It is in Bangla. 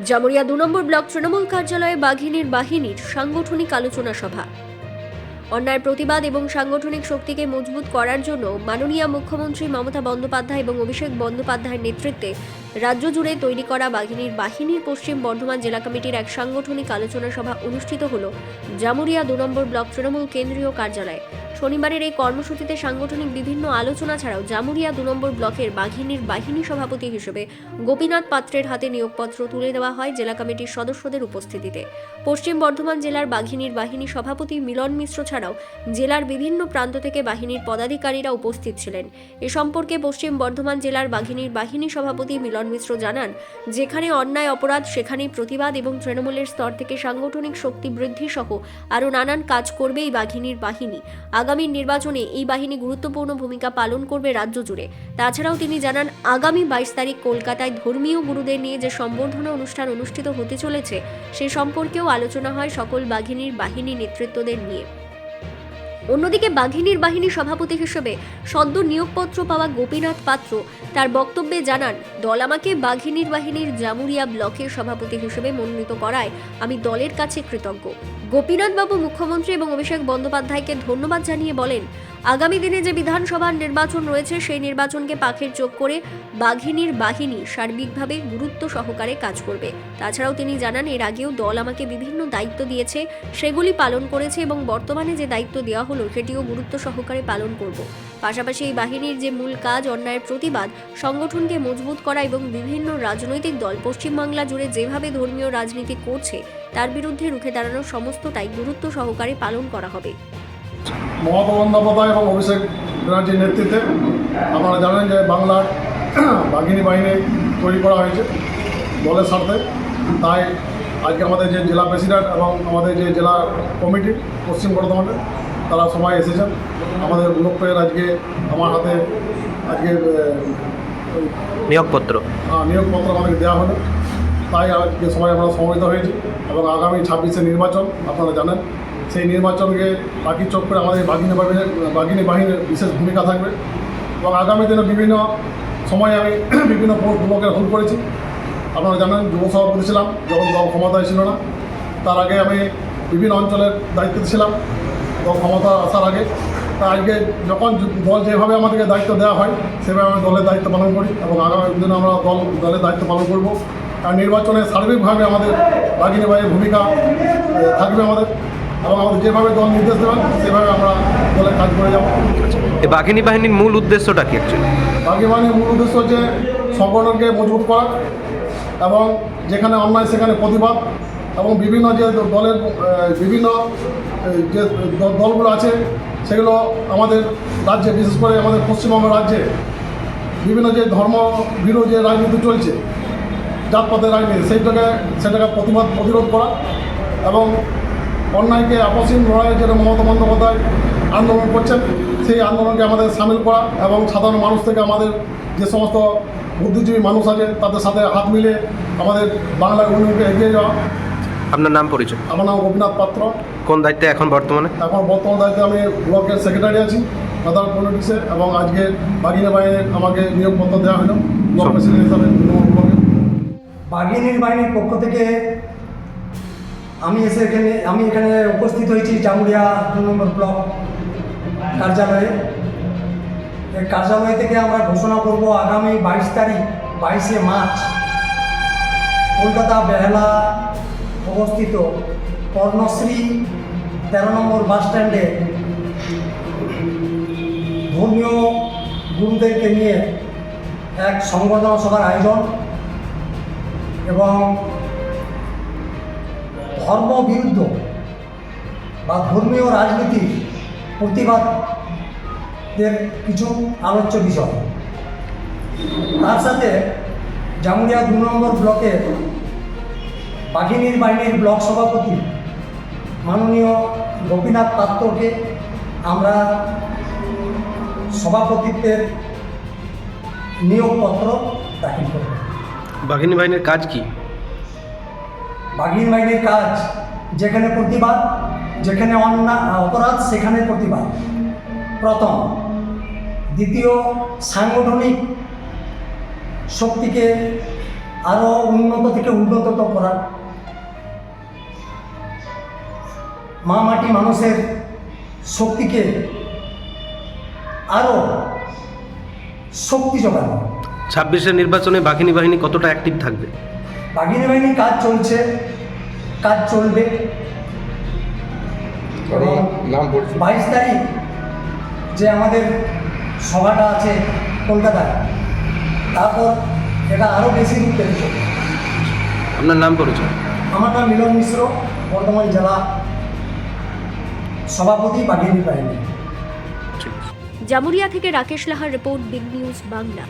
জামুরিয়া 2 নম্বর ব্লক তৃণমূল কার্যালয়ে বাঘিনীর বাহিনীর সাংগঠনিক আলোচনা সভা। অন্যায়ের প্রতিবাদ এবং সাংগঠনিক শক্তিকে মজবুত করার জন্য মাননীয় মুখ্যমন্ত্রী মমতা বন্দ্যোপাধ্যায় এবং অভিষেক বন্দ্যোপাধ্যায়ের নেতৃত্বে রাজ্য জুড়ে তৈরি করা বাহিনীর পশ্চিম বর্ধমান জেলা কমিটির এক সাংগঠনিক আলোচনা সভা অনুষ্ঠিত হল জামুরিয়া 2 নম্বর ব্লক তৃণমূল কেন্দ্রীয় কার্যালয়ে। শনিবারের এই কর্মসূচিতে সাংগঠনিক বিভিন্ন আলোচনা ছাড়াও জামুরিয়া 2 নম্বর ব্লকের বাহিনী সভাপতি হিসেবে গোপীনাথ পাত্রের হাতে নিয়োগপত্র তুলে দেওয়া হয় জেলা কমিটির সদস্যদের উপস্থিতিতে। পশ্চিম বর্ধমান জেলার বাহিনী সভাপতি মিলন মিশ্র ছাড়াও জেলার বিভিন্ন প্রান্ত থেকে বাহিনীর পদাধিকারীরা উপস্থিত ছিলেন। এ সম্পর্কে পশ্চিম বর্ধমান জেলার বাহিনী সভাপতি মিলন মিশ্র জানান, যেখানে অন্যায় অপরাধ সেখানেই প্রতিবাদ এবং তৃণমূলের স্তর থেকে সাংগঠনিক শক্তি বৃদ্ধি সহ আরও নানান কাজ করবে এই বাহিনী। আগামী নির্বাচনে এই বাহিনী গুরুত্বপূর্ণ ভূমিকা পালন করবে রাজ্য জুড়ে। তাছাড়াও তিনি জানান, আগামী 22 তারিখ কলকাতায় ধর্মীয় গুরুদের নিয়ে যে সম্বর্ধনা অনুষ্ঠান অনুষ্ঠিত হতে চলেছে সে সম্পর্কেও আলোচনা হয় সকল বাহিনী নেতৃত্বদের নিয়ে। অন্যদিকে বাহিনী সভাপতি হিসেবে সদ্য নিয়োগপত্র পাওয়া গোপীনাথ পাত্র তার বক্তব্যে জানান, দল আমাকে বাহিনীর জামুরিয়া ব্লকের সভাপতি হিসেবে মনোনীত করায় আমি দলের কাছে কৃতজ্ঞ। গোপীনাথবাবু মুখ্যমন্ত্রী এবং অভিষেক বন্দ্যোপাধ্যায়কে ধন্যবাদ জানিয়ে বলেন, আগামী দিনে যে বিধানসভার নির্বাচন রয়েছে সেই নির্বাচনকে পাখের চোখ করে বাহিনী সার্বিকভাবে গুরুত্ব সহকারে কাজ করবে। তাছাড়াও তিনি জানান, এর আগেও দল আমাকে বিভিন্ন দায়িত্ব দিয়েছে, সেগুলি পালন করেছে এবং বর্তমানে যে দায়িত্ব দেওয়া হলো সেটিও গুরুত্ব সহকারে পালন করব। পাশাপাশি এই বাহিনীর যে মূল কাজ অন্যায়ের প্রতিবাদ, সংগঠনকে মজবুত করা এবং বিভিন্ন রাজনৈতিক দল পশ্চিমবাংলা জুড়ে যেভাবে ধর্মীয় রাজনীতি করছে তার বিরুদ্ধে রুখে দাঁড়ানোর সমস্তটাই গুরুত্ব সহকারে পালন করা হবে। মমতা বন্দ্যোপাধ্যায় এবং অভিষেক ব্যানার্জির নেতৃত্বে আপনারা জানেন যে বাংলার বাহিনী তৈরি করা হয়েছে দলের স্বার্থে। তাই আজকে আমাদের যে জেলা প্রেসিডেন্ট এবং আমাদের যে জেলা কমিটি পশ্চিম বর্ধমানে তারা সবাই এসেছেন। আমাদের ব্লকের আজকে আমার হাতে আজকে নিয়োগপত্র আমাদেরকে দেওয়া হলো। তাই আজকে সবাই আমরা সমবেত হয়েছি এবং আগামী 26শে নির্বাচন আপনারা জানেন, সেই নির্বাচনকে বাকি চোখ করে আমাদের বাহিনী বাহিনীর বিশেষ ভূমিকা থাকবে এবং আগামী দিনে বিভিন্ন সময়ে আমি বিভিন্ন ব্লকের হোল্ড করেছি। আপনারা জানেন, যুব সভাপতি ছিলাম যখন দল ক্ষমতায় ছিল না। তার আগে আমি বিভিন্ন অঞ্চলের দায়িত্বে ছিলাম দল ক্ষমতা আসার আগে। তা আজকে যখন দল যেভাবে আমাদেরকে দায়িত্ব দেওয়া হয় সেভাবে আমি দলের দায়িত্ব পালন করি এবং আগামী দিনে আমরা দলের দায়িত্ব পালন করব। আর নির্বাচনে সার্বিকভাবে আমাদের বাহিনীর ভূমিকা থাকবে আমাদের এবং আমাদের যেভাবে দল নির্দেশ দেবেন সেভাবে আমরা দলের কাজ করে যাব। এই বাহিনীর মূল উদ্দেশ্যটা কি? বাহিনীর মূল উদ্দেশ্য হচ্ছে সংগঠনকে মজবুত করা এবং যেখানে অন্যায় সেখানে প্রতিবাদ এবং বিভিন্ন যে দলের বিভিন্ন যে দলগুলো আছে সেগুলো আমাদের রাজ্যে, বিশেষ করে আমাদের পশ্চিমবঙ্গ রাজ্যে বিভিন্ন যে ধর্মভীরু যে রাজনীতি চলছে, জাতপাতের রাজনীতি, সেটাকে প্রতিরোধ করা এবং অন্যায়কে আপসীন লড়াইয়ের জন্য মমতা বন্দ্যোপাধ্যায় আন্দোলন করছেন সেই আন্দোলনকে আমাদের সামিল করা এবং সাধারণ মানুষ থেকে আমাদের যে সমস্ত বুদ্ধিজীবী মানুষ আছে তাদের সাথে হাত মিলে আমাদের বাংলার উন্নয়নকে এগিয়ে যাওয়া। আপনার নাম পরিচয়? আমার নাম গোপীনাথ পাত্র। কোন দায়িত্বে এখন বর্তমানে? বর্তমান দায়িত্বে আমি ব্লকের সেক্রেটারি আছি নদার পলিটিক্সে এবং আজকে বাহিনীর আমাকে নিয়োগপত্র দেওয়া হলো ব্লক প্রেসিডেন্ট হিসাবে। বাহিনীর পক্ষ থেকে আমি এখানে উপস্থিত হয়েছি জামুরিয়া 2 নম্বর ব্লক কার্যালয়ে। এই কার্যালয় থেকে আমরা ঘোষণা করব আগামী 22শে মার্চ কলকাতা বেহালা অবস্থিত কর্ণশ্রী 13 নম্বর বাস স্ট্যান্ডে ধর্মীয় গুরুদেরকে নিয়ে এক সংবর্ধনা সভার আয়োজন এবং ধর্মবিরুদ্ধ বা ধর্মীয় রাজনীতির প্রতিবাদের কিছু আলোচ্য বিষয়। তার সাথে জামুরিয়া 2 নম্বর ব্লকের বাহিনীর ব্লক সভাপতি মাননীয় গোপীনাথ পাত্রকে আমরা সভাপতিত্বের নিয়োগপত্র দাখিল করব। বাহিনীর কাজ কি? বাহিনীর কাজ যেখানে প্রতিবাদ, যেখানে অপরাধ সেখানে প্রতিবাদ প্রথম। দ্বিতীয়, সাংগঠনিক শক্তিকে আরও উন্নত থেকে উন্নত করার, মা মাটি মানুষের শক্তিকে আরও শক্তি যোগানো। 26-এর নির্বাচনে বাঘিনী বাহিনী কতটা অ্যাক্টিভ থাকবে? বাঘিনী বাহিনীর কাজ চলছে, কাজ চলবে। এবং 22 তারিখ যে আমাদের সভাটা আছে কলকাতায়, তারপর এটা আরও বেশি রূপ পেতে চলবে। আপনার নাম পরিচয়? আমার নাম মিলন মিশ্র, বর্ধমান জেলা সভাপতি বাঘিনী বাহিনী। ঠিক আছে। জামুরিয়া থেকে রাকেশ লাহার রিপোর্ট, বিগ নিউজ বাংলা।